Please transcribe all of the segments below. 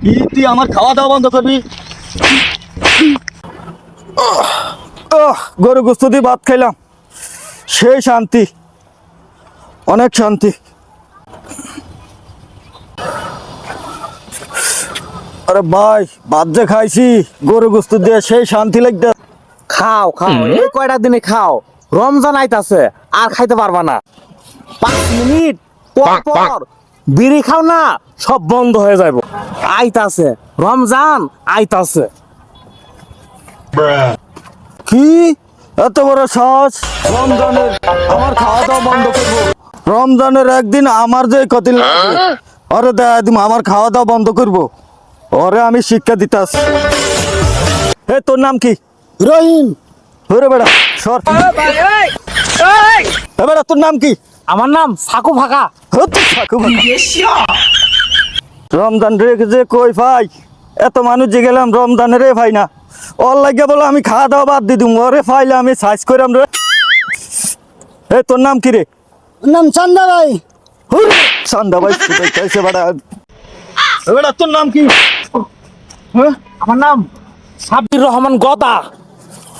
কি তুই আমার খাওয়া দাওয়া বন্ধ করবি? গরু গোস্ত দিয়ে ভাত খাইলাম, সেই শান্তি, অনেক শান্তি। আরে ভাই, ভাত যে খাইছি গরু গোস্ত দিয়ে, সেই শান্তি লাগবে। খাও খাও, এই কয়টা দিনে খাও, রমজান আইতাছে আর খাইতে পারবা না। 5 মিনিট পর পর বিড়ি খাও না, সব বন্ধ হয়ে যাইব। আইতাছে রমজান, আইতাছে। কি এত বড় সাহস? রমজানের আমার খাওয়া দাওয়া বন্ধ করবো? রমজানের একদিন আমার যে কত লাগে, ওরে দেয় তুমি আমার খাওয়া দাওয়া বন্ধ করবো? ওরে আমি শিক্ষা দিতে আসি। হে, তোর নাম কি? রহিম। ওরে বেড়া সর। এ বেড়া, তোর নাম কি? আমার নাম সাকু ফাঁকা। রমজান রে যে কই ভাই, এত মানুষ যে গেলাম রমজানের রে ভাই না, ওর লাগে বলো আমি খাওয়া দাওয়া বাদ দিয়ে দিম, ওরে ফাইলে আমি সাইজ করাম রে। এ তোর নাম কি রে? নাম চান্দা ভাই। চান্দা ভাই কেসে বেড়া? বেড়া তোর নাম কি? হ্যাঁ, আমার নাম সাব্বির রহমান গদা।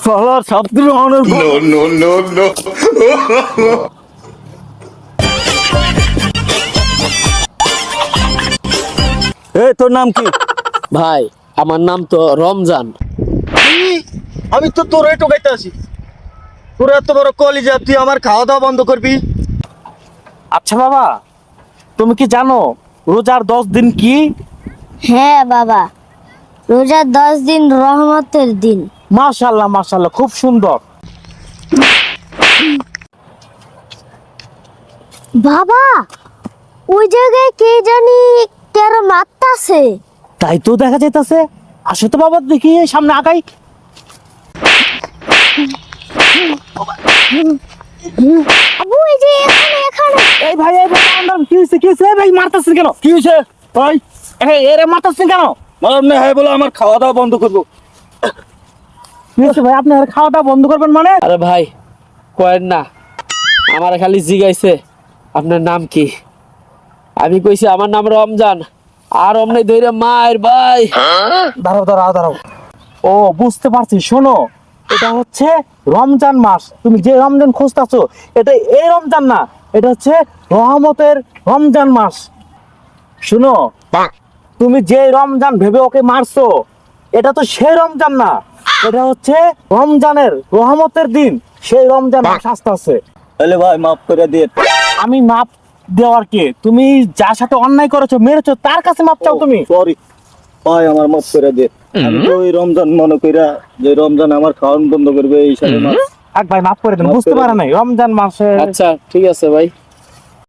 সালার সাব্বির রহমানের এই তোর নাম কি? ভাই আমার নাম তো রমজান। আমি তো তোর টোকাইতে আছি, তোর এত বড় কলিজা, তুই আমার খাওয়া দাওয়া বন্ধ করবি? আচ্ছা বাবা, তুমি কি জানো রোজার 10 দিন কি? হ্যাঁ বাবা, রোজার 10 দিন রহমতের দিন। মাশাআল্লাহ মাশাআল্লাহ, খুব সুন্দর। বাবা, ওই জায়গায় কে জানি কারো মারতাছে। তাই তো দেখা যাইতাছে। আসে তো বাবা, দেখি সামনে আগাই। আবু, এই যে এখানে এখানে। এই ভাই, এই ভাই, কি হইছে কি হইছে? ভাই মারতাছেন কেন? কি হয়েছে ভাই? এরে মারতাছেন কেন? মারাম না, হ্যাঁ বলো আমার খাওয়া দাওয়া বন্ধ করবো। কি হইছে ভাই, আপনি আর খাওয়াটা বন্ধ করবেন মানে? আরে ভাই কয়েন না, আমার খালি জিগাইছে আপনার নাম কি। আমি কইছি আমার নাম রমজান, আর অমনি ধরে মায়ের ভাই। দাঁড়াও দাঁড়াও দাঁড়াও। ও বুঝতে পারছি, শোনো, এটা হচ্ছে রমজান মাস। তুমি যে রমজান খুঁজতেছো, এটা এই রমজান না, এটা হচ্ছে রহমতের রমজান মাস। শুনো, তুমি যে রমজান ভেবে ওকে মারছো, এটা তো সেই রমজান না, এটা হচ্ছে রমজানের রহমতের দিন, সেই রমজান মাস আসতেছে। তাহলে ভাই মাফ করে দিয়ে। আমি মাপ দেওয়ার কে? তুমি যার সাথে অন্যায় করেছো, মেরেছো, তার কাছে মাপ চাও তুমি? সরি ভাই, আমার মাফ করে দিয়ে। আমি তো ওই রমজান মনে কইরা যে রমজান আমার খাওয়ান বন্ধ করবে এই হিসাবে ভাই মাফ করে দেন, বুঝতে পারে নাই রমজান মাসে। আচ্ছা ঠিক আছে ভাই।